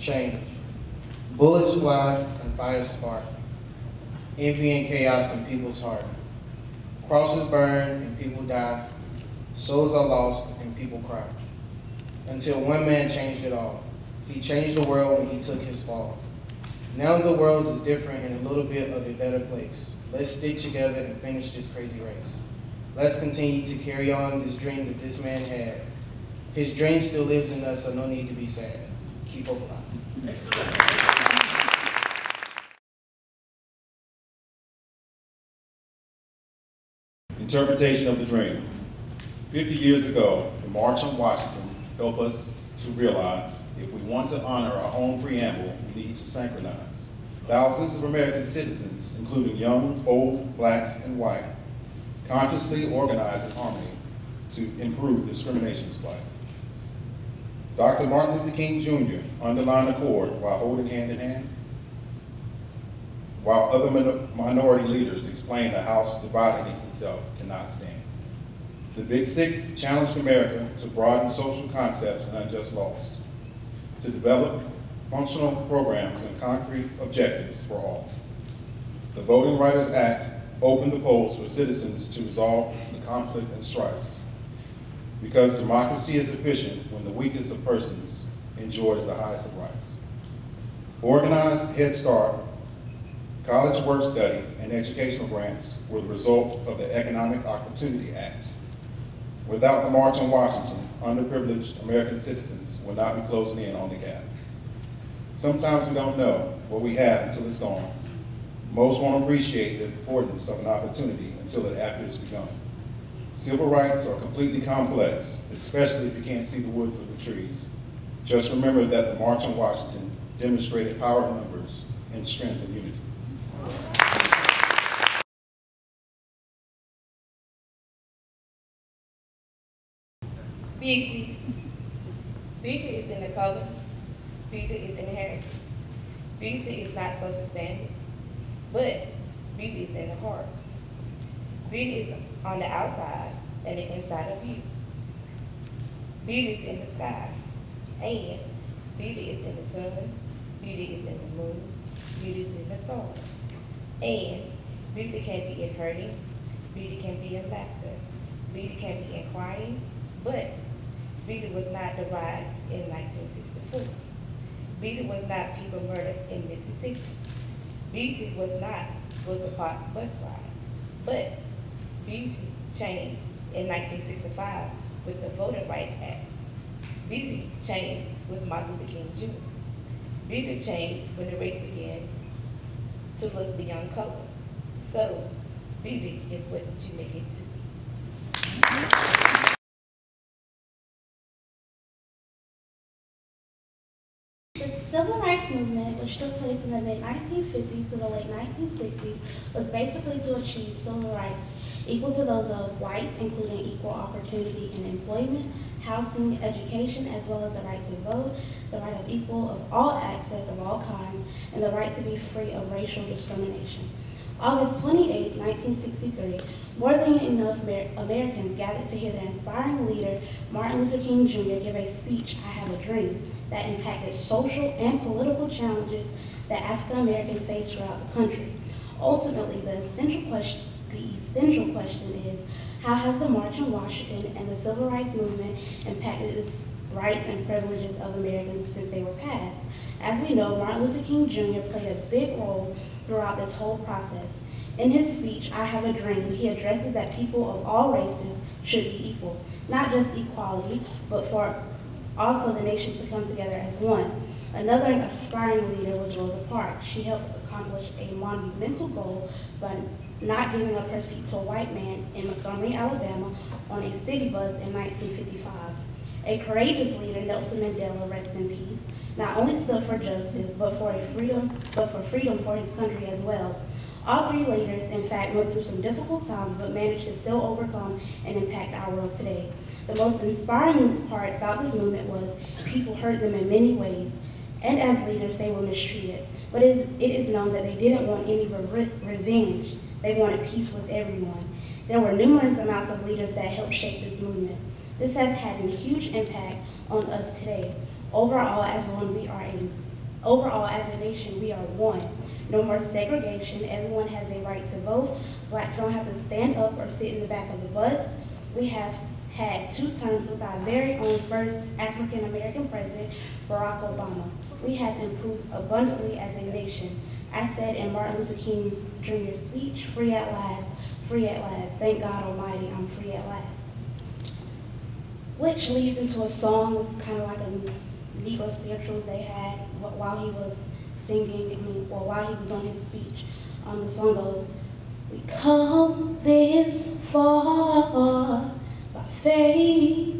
change. Bullets fly and fire spark. Envy and chaos in people's heart. Crosses burn and people die. Souls are lost and people cry. Until one man changed it all. He changed the world when he took his fall. Now the world is different and a little bit of a better place. Let's stick together and finish this crazy race. Let's continue to carry on this dream that this man had. His dream still lives in us, so no need to be sad. Keep hope alive. Interpretation of the dream. 50 years ago, the March on Washington helped us to realize if we want to honor our own preamble, we need to synchronize. Thousands of American citizens, including young, old, black, and white, consciously organized in harmony to improve discrimination's plight. Dr. Martin Luther King Jr. underlined accord while holding hand in hand, while other minority leaders explained a house divided against itself cannot stand. The Big Six challenged America to broaden social concepts and unjust laws, to develop functional programs and concrete objectives for all. The Voting Rights Act opened the polls for citizens to resolve the conflict and strife, because democracy is efficient when the weakest of persons enjoys the highest of rights. Organized Head Start, college work study, and educational grants were the result of the Economic Opportunity Act. Without the March on Washington, underprivileged American citizens would not be closing in on the gap. Sometimes we don't know what we have until it's gone. Most won't appreciate the importance of an opportunity until it after it's begun. Civil rights are completely complex, especially if you can't see the wood for the trees. Just remember that the March on Washington demonstrated power in numbers and strength in unity. Beauty. Beauty is in the color. Beauty is inherited. Beauty is not social standing, but beauty is in the heart. Beauty is on the outside and the inside of you. Beauty is in the sky, and beauty is in the sun. Beauty is in the moon. Beauty is in the stars. And beauty can be in hurting. Beauty can be in laughter. Beauty can be in crying, but beauty was not derived in 1964. Beauty was not people murdered in Mississippi. Beauty was not Rosa Parks bus rides, but beauty changed in 1965 with the Voting Rights Act. Beauty changed with Martin Luther King Jr. Beauty changed when the race began to look beyond color. So, beauty is what you make it to be. The civil rights movement, which took place in the mid-1950s to the late 1960s, was basically to achieve civil rights equal to those of whites, including equal opportunity in employment, housing, education, as well as the right to vote, the right of equal of all access of all kinds, and the right to be free of racial discrimination. August 28, 1963, more than enough Americans gathered to hear their inspiring leader, Martin Luther King Jr., give a speech, "I Have a Dream," that impacted social and political challenges that African Americans face throughout the country. Ultimately, the essential question is, how has the March on Washington and the Civil Rights Movement impacted the rights and privileges of Americans since they were passed? As we know, Martin Luther King Jr. played a big role throughout this whole process. In his speech, "I Have a Dream," he addresses that people of all races should be equal, not just equality, but for also the nation to come together as one. Another aspiring leader was Rosa Parks. She helped accomplish a monumental goal by not giving up her seat to a white man in Montgomery, Alabama on a city bus in 1955. A courageous leader, Nelson Mandela, rest in peace, not only stood for justice, but for freedom for his country as well. All three leaders, in fact, went through some difficult times, but managed to still overcome and impact our world today. The most inspiring part about this movement was people hurt them in many ways, and as leaders, they were mistreated. But it is known that they didn't want any revenge. They wanted peace with everyone. There were numerous amounts of leaders that helped shape this movement. This has had a huge impact on us today. Overall, as one, we are a Overall, as a nation, we are one. No more segregation. Everyone has a right to vote. Blacks don't have to stand up or sit in the back of the bus. We have had 2 terms with our very own first African-American president, Barack Obama. We have improved abundantly as a nation. I said in Martin Luther King's Jr. speech, free at last, free at last. Thank God Almighty, I'm free at last. Which leads into a song that's kind of like a Negro spirituals they had while he was singing, while he was on his speech. The song goes, we come this far by faith,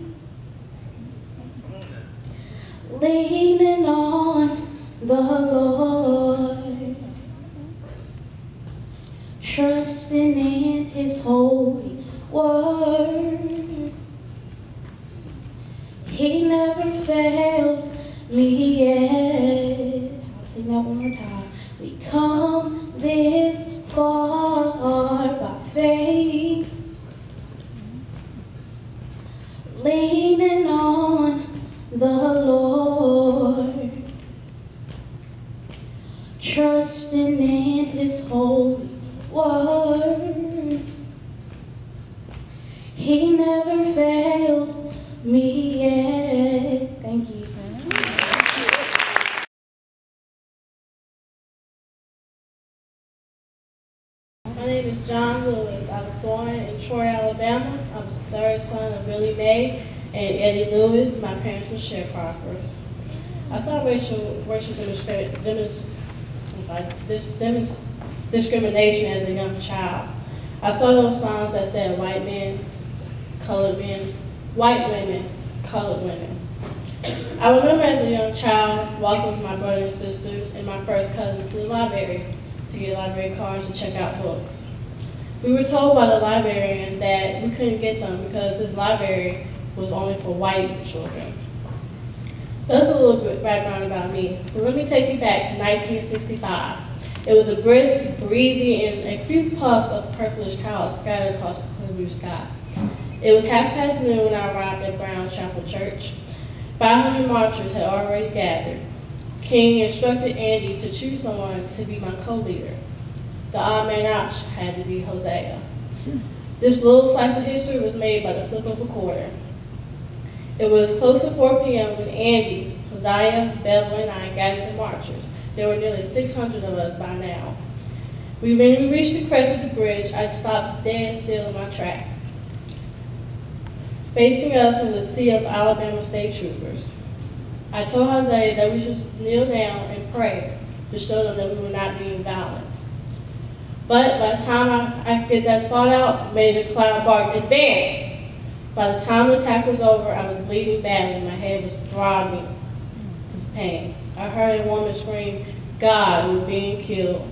leaning on the Lord, trusting in His holy word. He never failed me yet. I'll sing that one more time. We come this far by faith, leaning on the Lord, trusting in His holy word. He never failed me yet. Thank you. My name is John Lewis. I was born in Troy, Alabama. I was the 3rd son of Willie Mae and Eddie Lewis. My parents were sharecroppers. I saw racial discrimination as a young child. I saw those signs that said white men, colored men, white women, colored women. I remember as a young child walking with my brothers and sisters and my first cousins to the library to get library cards and check out books. We were told by the librarian that we couldn't get them because this library was only for white children. That's a little bit background about me, but let me take you back to 1965. It was a brisk, breezy, and a few puffs of purplish clouds scattered across the clear blue sky. It was noon when I arrived at Brown Chapel Church. 500 marchers had already gathered. King instructed Andy to choose someone to be my co-leader. The odd man out had to be Hosea. This little slice of history was made by the flip of a quarter. It was close to 4 p.m. when Andy, Hosea, Bevel, and I gathered the marchers. There were nearly 600 of us by now. When we reached the crest of the bridge, I stopped dead still in my tracks. Facing us was a sea of Alabama state troopers. I told Hosea that we should kneel down and pray to show them that we were not being violent. But by the time I get that thought out, Major Cloud barked, "Advance!" By the time the attack was over, I was bleeding badly. My head was throbbing with pain. I heard a woman scream, "God, we're being killed."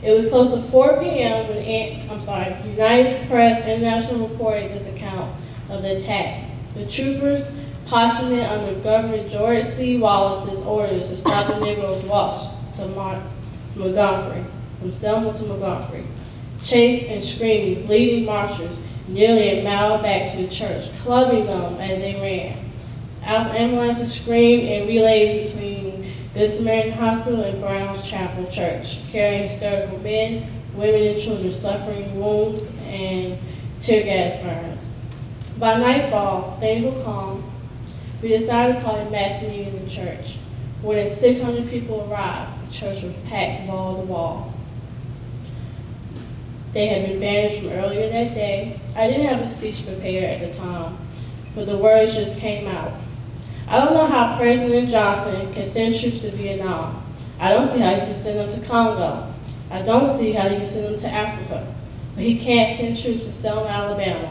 It was close to 4 p.m. when United Press International reported this account of the attack. The troopers, posse men under Governor George C. Wallace's orders to stop the Negroes marched to Montgomery, from Selma to Montgomery, chased and screaming, bleeding marchers nearly a mile back to the church, clubbing them as they ran. Ambulances screamed and relays between Good Samaritan Hospital and Brown's Chapel Church, carrying hysterical men, women, and children suffering wounds and tear gas burns. By nightfall, things were calm. We decided to call a mass meeting in the church. More than 600 people arrived. The church was packed wall to wall. They had been banished from earlier that day. I didn't have a speech prepared at the time, but the words just came out. I don't know how President Johnson can send troops to Vietnam. I don't see how he can send them to Congo. I don't see how he can send them to Africa. But he can't send troops to Selma, Alabama.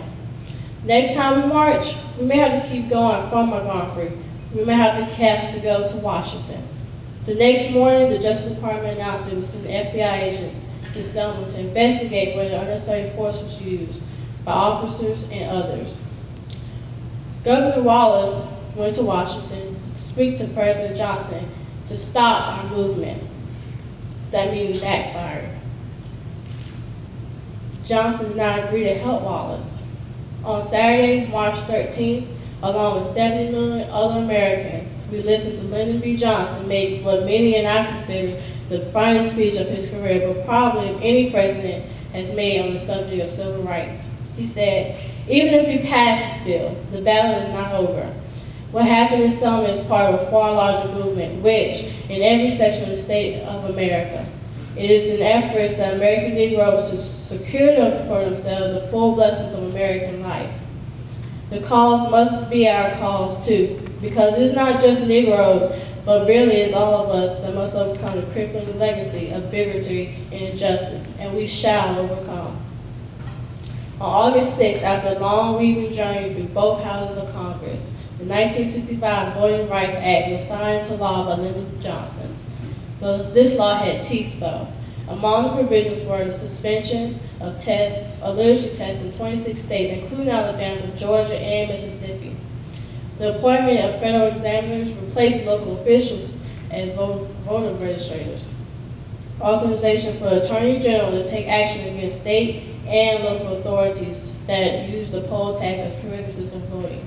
Next time we march, we may have to keep going from Montgomery. We may have to go to Washington. The next morning, the Justice Department announced they would send FBI agents to Selma to investigate whether unnecessary force was used by officers and others. Governor Wallace went to Washington to speak to President Johnson to stop our movement. That meeting backfired. Johnson did not agree to help Wallace. On Saturday, March 13th, along with 70 million other Americans, we listened to Lyndon B. Johnson make what many and I consider the finest speech of his career, but probably of any president has made on the subject of civil rights. He said, "Even if we pass this bill, the battle is not over. What happened in Selma is part of a far larger movement, which, in every section of the state of America, it is in efforts that American Negroes to secure for themselves the full blessings of American life. The cause must be our cause too, because it's not just Negroes, but really it's all of us that must overcome the crippling legacy of bigotry and injustice, and we shall overcome." On August 6th, after a long weaving journey through both houses of Congress, the 1965 Voting Rights Act was signed into law by Lyndon Johnson. This law had teeth, though. Among the provisions were the suspension of tests, of literacy tests in 26 states, including Alabama, Georgia, and Mississippi. The appointment of federal examiners replaced local officials as voter registrators. Authorization for the Attorney General to take action against state and local authorities that use the poll tax as prerequisites of voting.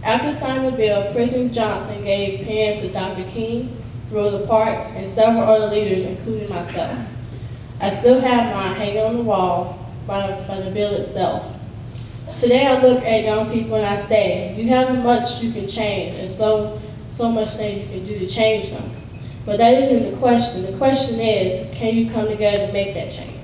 After signing the bill, President Johnson gave pens to Dr. King, Rosa Parks, and several other leaders, including myself. I still have mine hanging on the wall by the bill itself. Today I look at young people and I say, you have much you can change and so much things you can do to change them. But that isn't the question. The question is, can you come together to make that change?